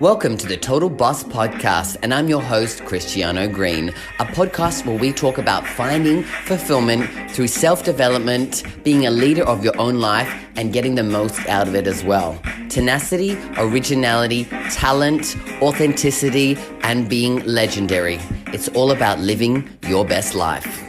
Welcome to the Total Boss Podcast, and I'm your host, Christiano Green, a podcast where we talk about finding fulfillment through self-development, being a leader of your own life, and getting the most out of it as well. Tenacity, originality, talent, authenticity, and being legendary. It's all about living your best life.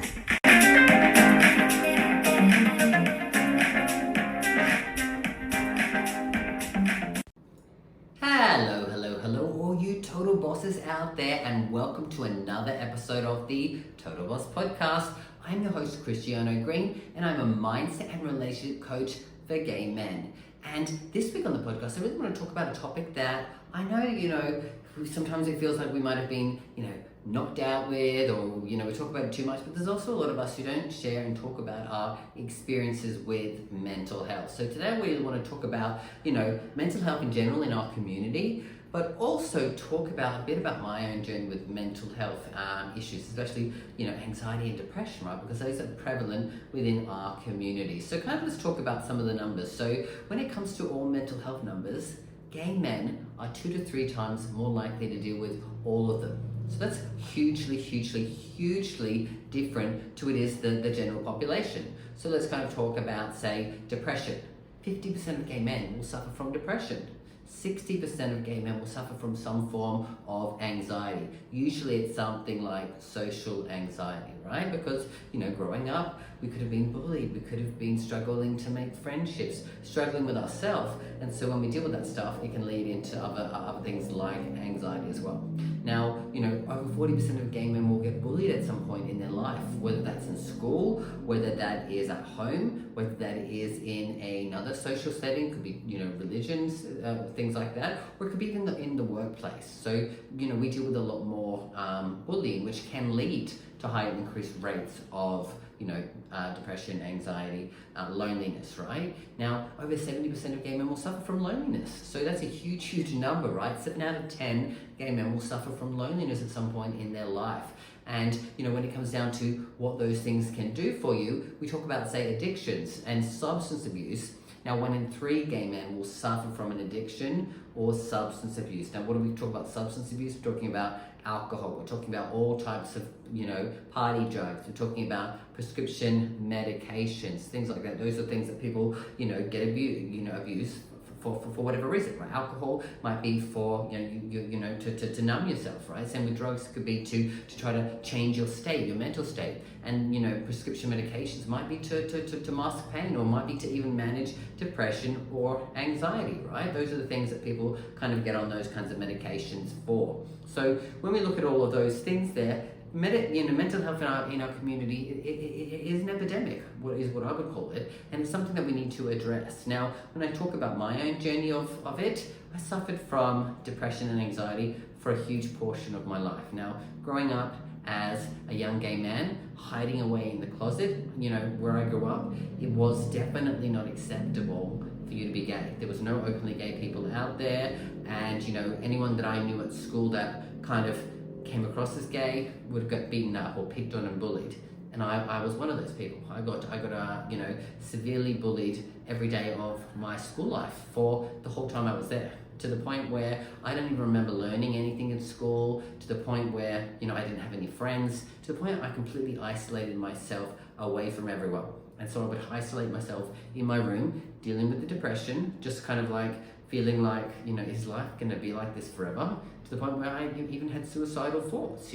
Hello, all you total bosses out there, and welcome to another episode of the Total Boss Podcast. I'm your host, Christiano Green, and I'm a mindset and relationship coach for gay men. And this week on the podcast, I really want to talk about a topic that I know, sometimes it feels like we might have been, knocked out with, or, we talk about it too much, but there's also a lot of us who don't share and talk about our experiences with mental health. So today we want to talk about, mental health in general in our community, but also talk about a bit about my own journey with mental health issues, especially, anxiety and depression, right? Because those are prevalent within our community. So let's talk about some of the numbers. So when it comes to all mental health numbers, gay men are 2 to 3 times more likely to deal with all of them. So that's hugely different to it is the general population. So let's talk about, say, depression. 50% of gay men will suffer from depression. 60% of gay men will suffer from some form of anxiety. Usually it's something like social anxiety, right? Because, growing up, we could have been bullied, we could have been struggling to make friendships, struggling with ourselves. And so when we deal with that stuff, it can lead into other things like anxiety as well. Now, over 40% of gay men will get bullied at some point in their life, whether that's in school, whether that is at home, whether that is in another social setting, could be, religions, things like that, or it could be even in the workplace. So, we deal with a lot more bullying, which can lead to higher increased rates of depression, anxiety, loneliness, right? Now, over 70% of gay men will suffer from loneliness. So that's a huge number, right? 7 out of 10 gay men will suffer from loneliness at some point in their life. And, when it comes down to what those things can do for you, we talk about, say, addictions and substance abuse. Now, 1 in 3 gay men will suffer from an addiction or substance abuse. Now, what do we talk about substance abuse? We're talking about alcohol. We're talking about all types of, party drugs. We're talking about prescription medications, things like that. Those are things that people, get abused for whatever reason, right? Alcohol might be for, to numb yourself, right? Same with drugs, could be to try to change your state, your mental state. And, prescription medications might be to mask pain, or might be to even manage depression or anxiety, right? Those are the things that people get on those kinds of medications for. So when we look at all of those things there, mental health in our community it is an epidemic, is what I would call it, and it's something that we need to address. Now, when I talk about my own journey of it, I suffered from depression and anxiety for a huge portion of my life. Now, growing up as a young gay man, hiding away in the closet, where I grew up, it was definitely not acceptable for you to be gay. There was no openly gay people out there, and anyone that I knew at school that came across as gay would have got beaten up or picked on and bullied. And I was one of those people. I got severely bullied every day of my school life for the whole time I was there, to the point where I don't even remember learning anything in school, to the point where, I didn't have any friends, to the point I completely isolated myself away from everyone. And so I would isolate myself in my room, dealing with the depression, just feeling like, is life going to be like this forever? To the point where I even had suicidal thoughts,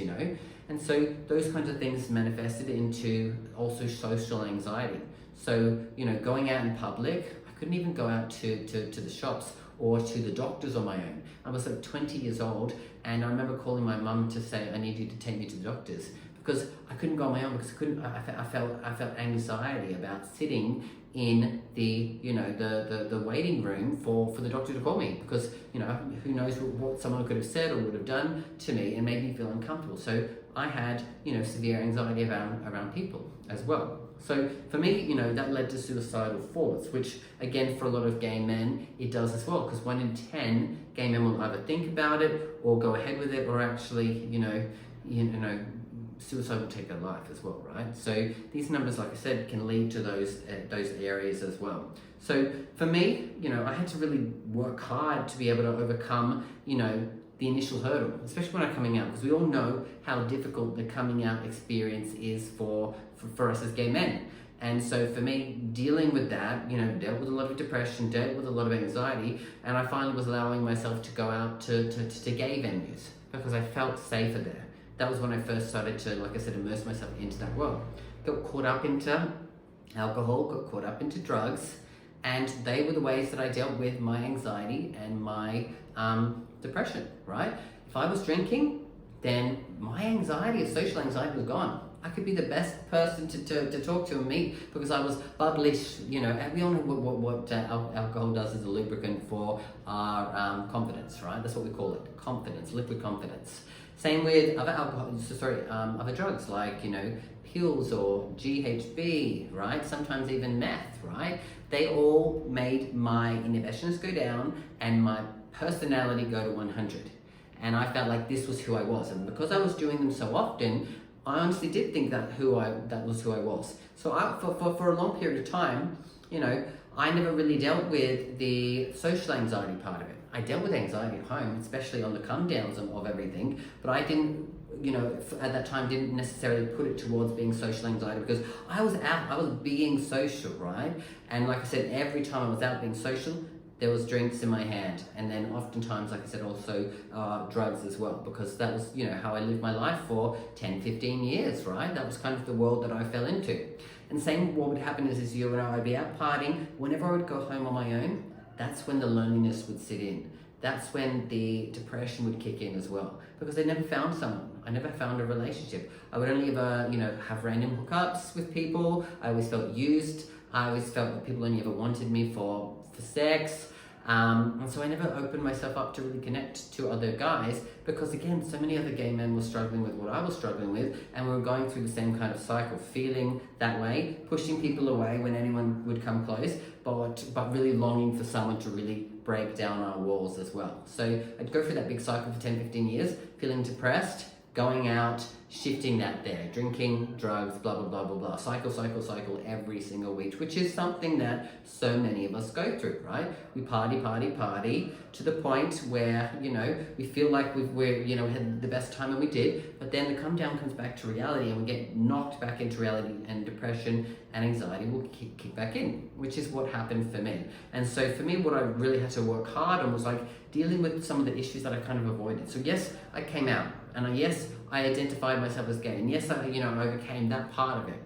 And so those kinds of things manifested into also social anxiety. So, going out in public, I couldn't even go out to the shops or to the doctors on my own. I was 20 years old, and I remember calling my mum to say, I need you to take me to the doctors, because I couldn't go on my own, because I felt anxiety about sitting in the the waiting room for the doctor to call me, because who knows what someone could have said or would have done to me and made me feel uncomfortable. So I had severe anxiety around people as well. So for me, that led to suicidal thoughts, which again, for a lot of gay men, it does as well, because 1 in 10 gay men will either think about it or go ahead with it, or actually suicide will take their life as well, right? So these numbers, like I said, can lead to those areas as well. So for me, I had to really work hard to be able to overcome, the initial hurdle, especially when I'm coming out, because we all know how difficult the coming out experience is for us as gay men. And so for me, dealing with that, dealt with a lot of depression, dealt with a lot of anxiety, and I finally was allowing myself to go out to gay venues because I felt safer there. That was when I first started to, like I said, immerse myself into that world. Got caught up into alcohol, got caught up into drugs, and they were the ways that I dealt with my anxiety and my depression, right? If I was drinking, then my anxiety, social anxiety was gone. I could be the best person to talk to and meet because I was bubblish, and we all know what alcohol does as a lubricant for our confidence, right? That's what we call it, confidence, liquid confidence. Same with other drugs like, pills or GHB, right? Sometimes even meth, right? They all made my inhibitions go down and my personality go to 100. And I felt like this was who I was. And because I was doing them so often, I honestly did think that was who I was. So for a long period of time, I never really dealt with the social anxiety part of it. I dealt with anxiety at home, especially on the come downs of everything, but I didn't, at that time didn't necessarily put it towards being social anxiety because I was being social, right? And like I said, every time I was out being social, there was drinks in my hand, and then oftentimes, like I said, also drugs as well, because that was, how I lived my life for 10, 15 years, right? That was kind of the world that I fell into. And same, what would happen is I'd be out partying. Whenever I would go home on my own, that's when the loneliness would sit in. That's when the depression would kick in as well, because I never found someone. I never found a relationship. I would only ever, have random hookups with people. I always felt used. I always felt that people only ever wanted me for sex. And so I never opened myself up to really connect to other guys because, again, so many other gay men were struggling with what I was struggling with, and we were going through the same kind of cycle, feeling that way, pushing people away when anyone would come close, but really longing for someone to really break down our walls as well. So I'd go through that big cycle for 10, 15 years, feeling depressed, going out, shifting that there, drinking, drugs, blah, blah, blah, blah, blah, cycle every single week, which is something that so many of us go through, right? We party to the point where, we feel like we had the best time, and we did, but then the come down comes back to reality and we get knocked back into reality, and depression and anxiety will kick back in, which is what happened for me. And so for me, what I really had to work hard on was like dealing with some of the issues that I kind of avoided. So yes, I came out, and yes, I identified myself as gay, and yes, I overcame that part of it.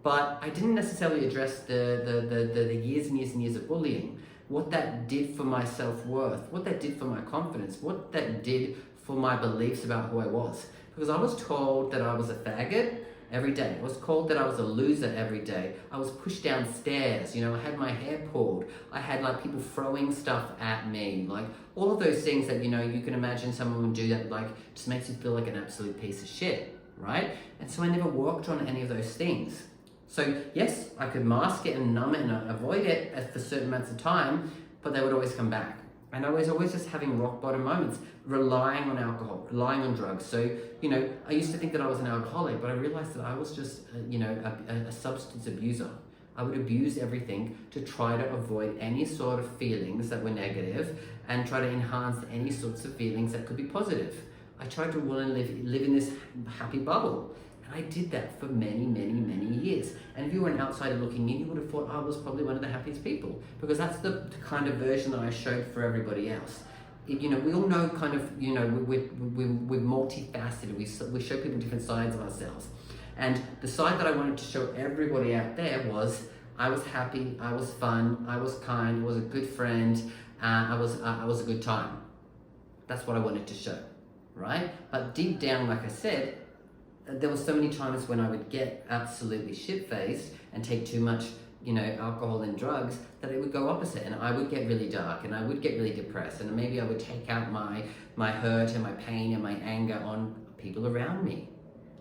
But I didn't necessarily address the years and years and years of bullying, what that did for my self-worth, what that did for my confidence, what that did for my beliefs about who I was. Because I was told that I was a faggot every day. I was called that I was a loser every day. I was pushed downstairs, I had my hair pulled. I had like people throwing stuff at me, like all of those things that, you can imagine someone would do that like just makes you feel like an absolute piece of shit, right? And so I never worked on any of those things. So yes, I could mask it and numb it and avoid it for certain amounts of time, but they would always come back. And I was always just having rock bottom moments, relying on alcohol, relying on drugs. So, I used to think that I was an alcoholic, but I realized that I was just, a substance abuser. I would abuse everything to try to avoid any sort of feelings that were negative and try to enhance any sorts of feelings that could be positive. I tried to live in this happy bubble. I did that for many, many, many years. And if you were an outsider looking in, you would have thought I was probably one of the happiest people, because that's the kind of version that I showed for everybody else. We all know kind of, we're multifaceted. We show people different sides of ourselves. And the side that I wanted to show everybody out there was I was happy, I was fun, I was kind, I was a good friend, I was a good time. That's what I wanted to show, right? But deep down, like I said, there were so many times when I would get absolutely shit-faced and take too much, alcohol and drugs, that it would go opposite, and I would get really dark, and I would get really depressed, and maybe I would take out my hurt and my pain and my anger on people around me.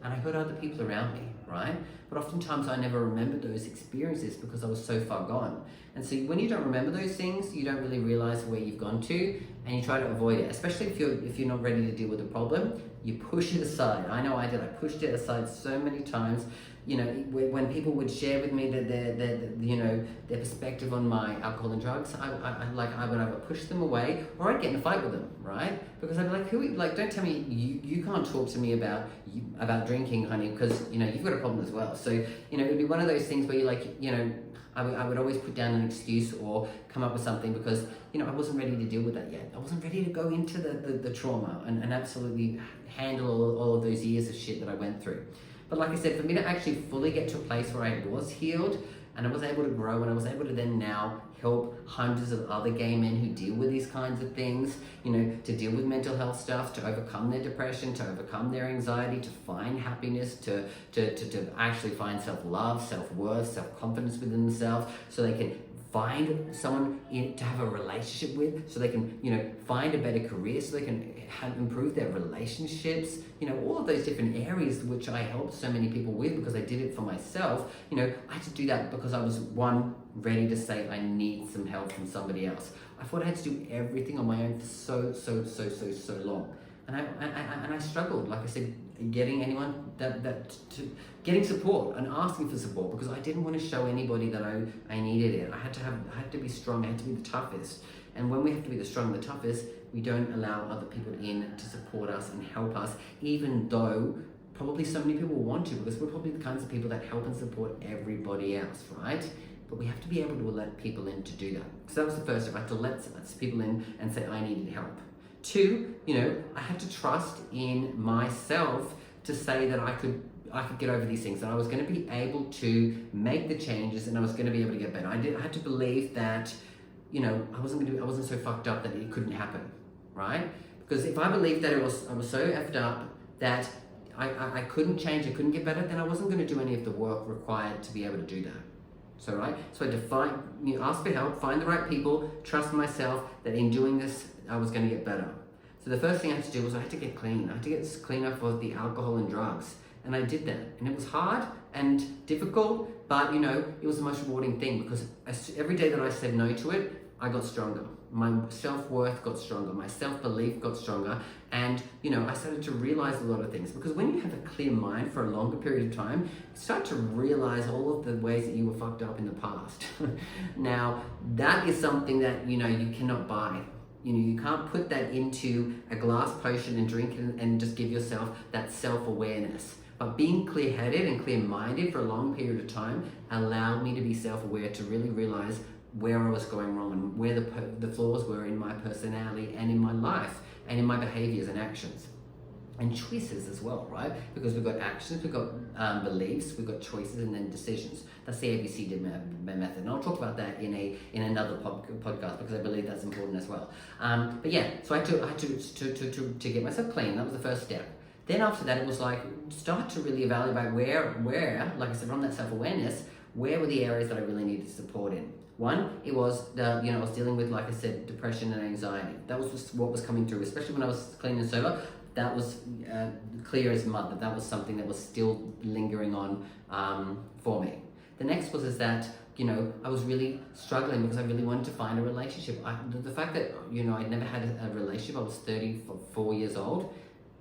And I hurt other people around me, right? But oftentimes I never remembered those experiences because I was so far gone. And so when you don't remember those things, you don't really realize where you've gone to, and you try to avoid it, especially if you're not ready to deal with the problem. You push it aside. I know I did. I pushed it aside so many times. You know, when people would share with me that their perspective on my alcohol and drugs, I would either push them away, or I'd get in a fight with them, right? Because I'd be like, don't tell me you can't talk to me about drinking, honey, because you've got a problem as well. So it'd be one of those things where I would always put down an excuse or come up with something because I wasn't ready to deal with that yet. I wasn't ready to go into the trauma and absolutely handle all of those years of shit that I went through. But like I said, for me to actually fully get to a place where I was healed and I was able to grow and I was able to then now help hundreds of other gay men who deal with these kinds of things, to deal with mental health stuff, to overcome their depression, to overcome their anxiety, to find happiness, to actually find self-love, self-worth, self-confidence within themselves, so they can find someone to have a relationship with, so they can find a better career, so they can improve their relationships, all of those different areas which I helped so many people with because I did it for myself. I had to do that because I was ready to say I need some help from somebody else. I thought I had to do everything on my own for so long, and I struggled, like I said, getting anyone getting support and asking for support, because I didn't want to show anybody that I needed it. I had to be strong. I had to be the toughest. And when we have to be the strong and the toughest, we don't allow other people in to support us and help us, even though probably so many people want to, because we're probably the kinds of people that help and support everybody else, right? But we have to be able to let people in to do that. So that was the first step. I had to let people in and say I needed help. 2, I had to trust in myself to say that I could get over these things, and I was going to be able to make the changes, and I was going to be able to get better. I had to believe that, I wasn't so fucked up that it couldn't happen, right? Because if I believed that I was so effed up that I couldn't change, I couldn't get better, then I wasn't going to do any of the work required to be able to do that. So I had to ask for help, find the right people, trust myself that in doing this, I was going to get better. So the first thing I had to do was I had to get clean. I had to get clean off of the alcohol and drugs. And I did that. And it was hard and difficult, but it was the most rewarding thing, because every day that I said no to it, I got stronger. My self-worth got stronger. My self-belief got stronger. And, I started to realize a lot of things, because when you have a clear mind for a longer period of time, you start to realize all of the ways that you were fucked up in the past. Now, that is something that, you cannot buy. You can't put that into a glass potion and drink it and just give yourself that self-awareness. But being clear-headed and clear-minded for a long period of time allowed me to be self-aware, to really realize where I was going wrong and where the flaws were in my personality and in my life and in my behaviors and actions. And choices as well, right? Because we've got actions, we've got beliefs, we've got choices, and then decisions. That's the ABCD method, and I'll talk about that in another podcast, because I believe that's important as well. But yeah, so I had to get myself clean. That was the first step. Then after that, it was like start to really evaluate where, like I said, from that self-awareness, where were the areas that I really needed support in. One, it was I was dealing with, like I said, depression and anxiety. That was just what was coming through, especially when I was clean and sober. That was clear as mud, that was something that was still lingering on for me. The next was that, I was really struggling because I really wanted to find a relationship. The fact that, I'd never had a relationship, I was 34 years old,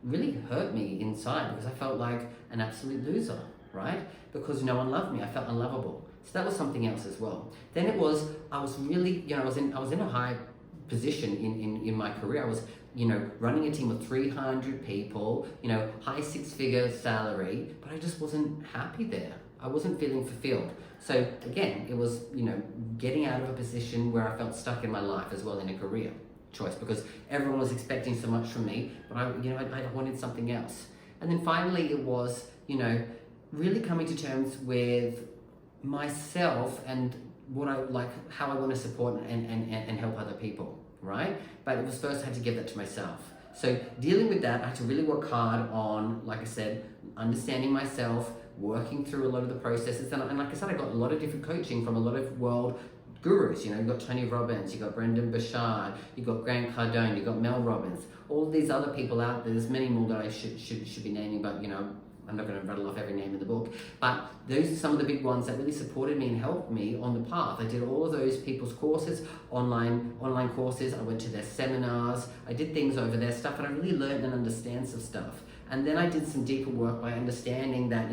really hurt me inside, because I felt like an absolute loser, right? Because no one loved me, I felt unlovable. So that was something else as well. Then it was, I was really, I was in a high position in my career. I was running a team of 300 people, high 6-figure salary, but I just wasn't happy there. I wasn't feeling fulfilled. So again, it was, getting out of a position where I felt stuck in my life as well, in a career choice, because everyone was expecting so much from me, but I wanted something else. And then finally it was, really coming to terms with myself and what I like, how I want to support and help other people. Right? But it was first I had to give that to myself. So dealing with that, I had to really work hard on, like I said, understanding myself, working through a lot of the processes. And like I said, I got a lot of different coaching from a lot of world gurus. You've got Tony Robbins, you've got Brendan Burchard, you've got Grant Cardone, you've got Mel Robbins, all of these other people out there. There's many more that I should be naming, but I'm not going to rattle off every name in the book, but those are some of the big ones that really supported me and helped me on the path. I did all of those people's courses, online courses. I went to their seminars. I did things over their stuff, and I really learned and understand some stuff. And then I did some deeper work by understanding that,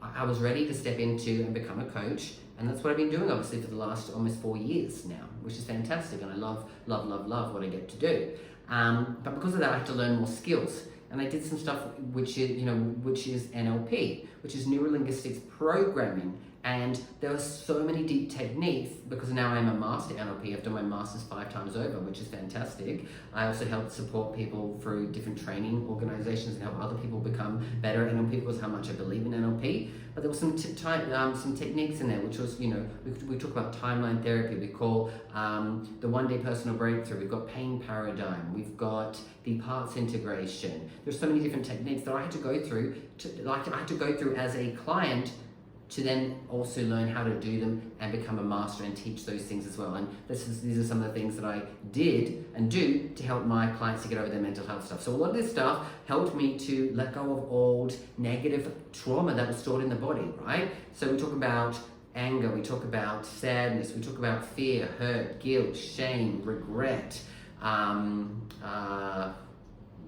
I was ready to step into and become a coach. And that's what I've been doing, obviously, for the last almost 4 years now, which is fantastic. And I love what I get to do. But because of that, I had to learn more skills. And I did some stuff which is NLP, which is neuro-linguistics programming. And there were so many deep techniques, because now I'm a master NLP. I've done my masters 5 times over, which is fantastic. I also help support people through different training organizations and help other people become better at NLP, because how much I believe in NLP. But there was some techniques in there, which was, we talk about timeline therapy. We call the one-day personal breakthrough. We've got pain paradigm. We've got the parts integration. There's so many different techniques that I had to go through. I had to go through as a client to then also learn how to do them and become a master and teach those things as well. And these are some of the things that I did and do to help my clients to get over their mental health stuff. So a lot of this stuff helped me to let go of old negative trauma that was stored in the body, right? So we talk about anger, we talk about sadness, we talk about fear, hurt, guilt, shame, regret,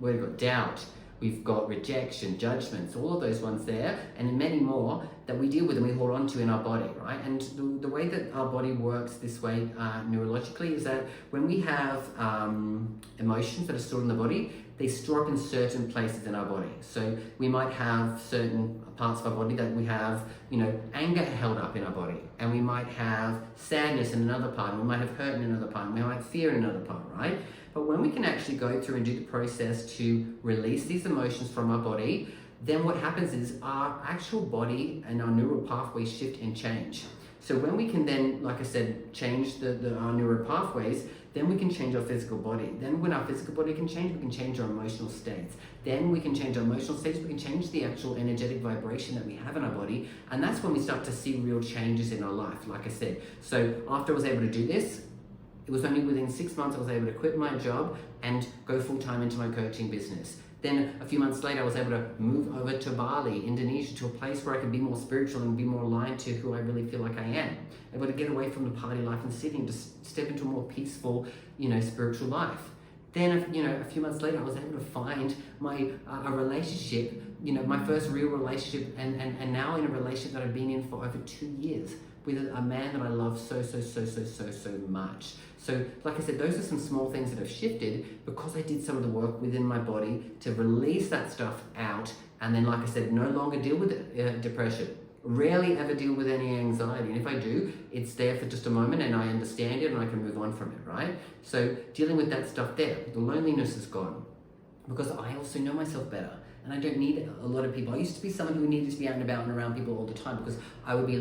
we've got doubt. We've got rejection, judgments, all of those ones there, and many more that we deal with and we hold on to in our body, right? And the way that our body works this way neurologically is that when we have emotions that are stored in the body, they store up in certain places in our body. So we might have certain parts of our body that we have, anger held up in our body, and we might have sadness in another part, and we might have hurt in another part, and we might have fear in another part, right? But when we can actually go through and do the process to release these emotions from our body, then what happens is our actual body and our neural pathways shift and change. So when we can then, like I said, change our neural pathways, then we can change our physical body. Then when our physical body can change, we can change our emotional states. Then we can change our emotional states, we can change the actual energetic vibration that we have in our body. And that's when we start to see real changes in our life, like I said. So after I was able to do this, it was only within 6 months I was able to quit my job and go full-time into my coaching business. Then a few months later, I was able to move over to Bali, Indonesia, to a place where I could be more spiritual and be more aligned to who I really feel like I am. Able to get away from the party life in Sydney and just step into a more peaceful, spiritual life. Then, a few months later, I was able to find a relationship, my first real relationship, and now in a relationship that I've been in for over 2 years with a man that I love so much. So, like I said, those are some small things that have shifted because I did some of the work within my body to release that stuff out, and then, like I said, no longer deal with depression. Rarely ever deal with any anxiety, and if I do, it's there for just a moment and I understand it and I can move on from it, right? So dealing with that stuff there, the loneliness is gone because I also know myself better and I don't need a lot of people. I used to be someone who needed to be out and about and around people all the time because I would be,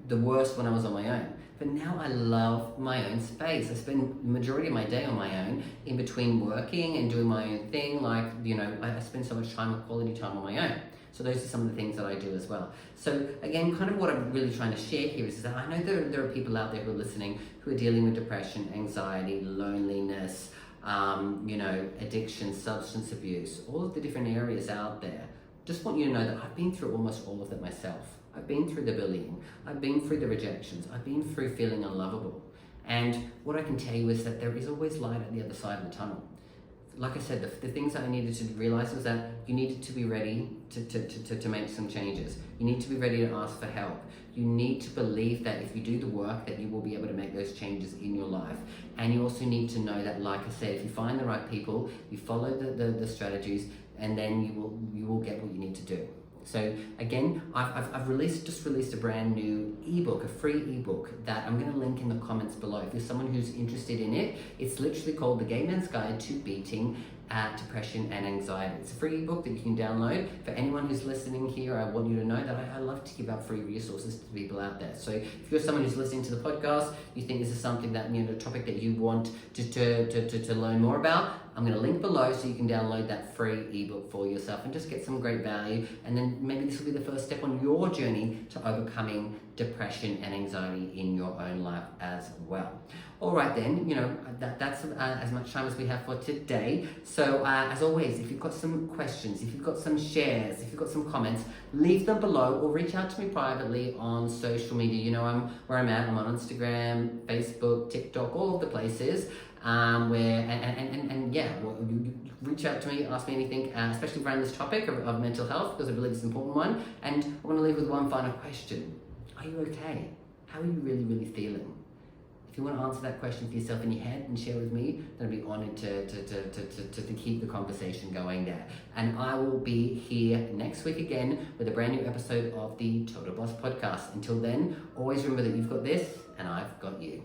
the worst when I was on my own. But now I love my own space. I spend the majority of my day on my own, in between working and doing my own thing. I spend so much time, quality time on my own. So those are some of the things that I do as well. So again, kind of what I'm really trying to share here is that I know there are people out there who are listening who are dealing with depression, anxiety, loneliness, addiction, substance abuse, all of the different areas out there. Just want you to know that I've been through almost all of them myself. I've been through the bullying, I've been through the rejections, I've been through feeling unlovable. And what I can tell you is that there is always light at the other side of the tunnel. Like I said, the things that I needed to realize was that you needed to be ready to make some changes. You need to be ready to ask for help. You need to believe that if you do the work that you will be able to make those changes in your life. And you also need to know that, like I said, if you find the right people, you follow the strategies, and then you will get what you need to do. So again, I've just released a brand new ebook, a free ebook that I'm going to link in the comments below. If there's someone who's interested in it, it's literally called The Gay Man's Guide to Beating Depression and Anxiety. It's a free ebook that you can download. For anyone who's listening here, I want you to know that I love to give out free resources to people out there. So if you're someone who's listening to the podcast, you think this is something that, a topic that you want to learn more about, I'm going to link below so you can download that free ebook for yourself and just get some great value. And then maybe this will be the first step on your journey to overcoming depression and anxiety in your own life as well. All right then, that's as much time as we have for today. So as always, if you've got some questions, if you've got some shares, if you've got some comments, leave them below or reach out to me privately on social media. You know where I'm at. I'm on Instagram, Facebook, TikTok, all of the places. You reach out to me, ask me anything, especially around this topic of mental health, because I believe it's an important one. And I want to leave with one final question. Are you okay? How are you really, really feeling? If you want to answer that question for yourself in your head and share with me, then I'd be honored to keep the conversation going there. And I will be here next week again with a brand new episode of the Total Boss Podcast. Until then, always remember that you've got this and I've got you.